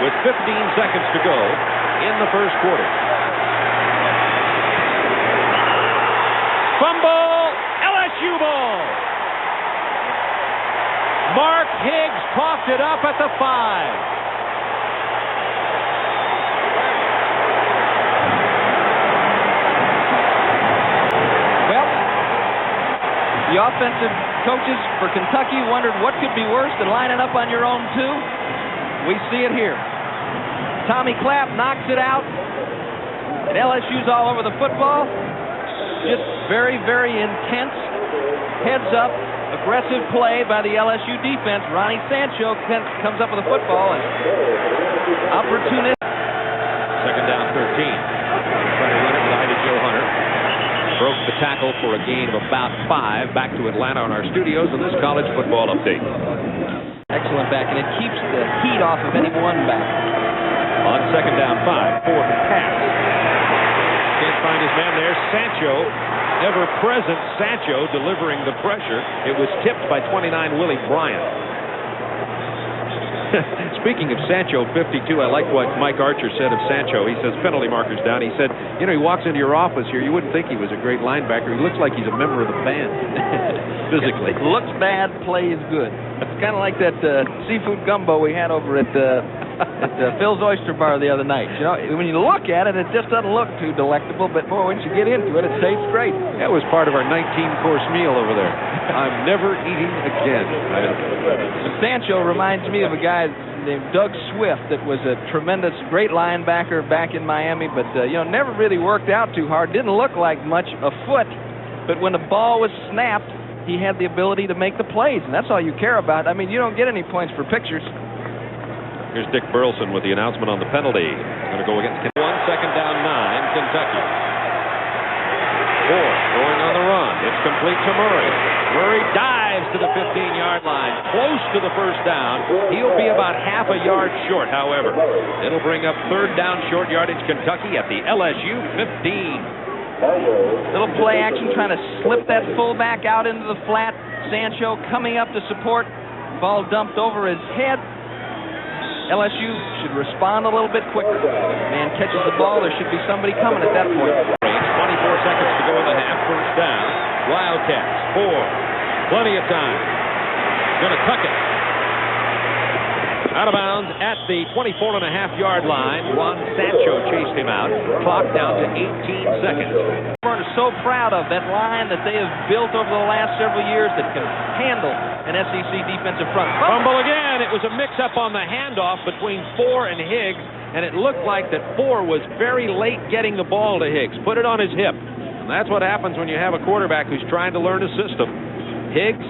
with 15 seconds to go in the first quarter. Fumble, LSU ball. Mark Higgs coughed it up at the 5. The offensive coaches for Kentucky wondered what could be worse than lining up on your own 2. We see it here. Tommy Clapp knocks it out, and LSU's all over the football. Just very, very intense, heads-up, aggressive play by the LSU defense. Ronnie Sancho comes up with the football and opportunity. Second down, 13. Trying to run it with Ida Joe Hunter. Broke the tackle for a gain of about 5. Back to Atlanta on our studios on this college football update. Excellent back, and it keeps the heat off of any one back. On second down, 5. Ford pass. Can't find his man there. Sancho, ever-present Sancho, delivering the pressure. It was tipped by 29 Willie Bryant. Speaking of Sancho, 52, I like what Mike Archer said of Sancho. He says, penalty markers down. He said, you know, he walks into your office here. You wouldn't think he was a great linebacker. He looks like he's a member of the band. Physically. It looks bad, plays good. It's kind of like that seafood gumbo we had over at Phil's Oyster Bar the other night. You know, when you look at it, it just doesn't look too delectable, but boy, once you get into it, it tastes great. That was part of our 19-course meal over there. I'm never eating again. Sancho reminds me of a guy named Doug Swift that was a tremendous, great linebacker back in Miami, but you know, never really worked out too hard. Didn't look like much a foot, but when the ball was snapped, he had the ability to make the plays, and that's all you care about. I mean, you don't get any points for pictures. Here's Dick Burleson with the announcement on the penalty. Going to go against Kentucky. 1 second down 9, Kentucky. 4 going on the run. It's complete to Murray. Murray dives to the 15-yard line, close to the first down. He'll be about half a yard short, however. It'll bring up third down short yardage Kentucky at the LSU 15. Little play action trying to slip that fullback out into the flat. Sancho coming up to support. Ball dumped over his head. LSU should respond a little bit quicker. Man catches the ball, there should be somebody coming at that point. 24 seconds to go in the half. First down. Wildcats. 4. Plenty of time. Going to tuck it. Out of bounds at the 24.5-yard line. Juan Sancho chased him out. Clock down to 18 seconds. We're so proud of that line that they have built over the last several years that can handle an SEC defensive front. Fumble again. It was a mix-up on the handoff between Four and Higgs, and it looked like that Four was very late getting the ball to Higgs. Put it on his hip. And that's what happens when you have a quarterback who's trying to learn a system. Higgs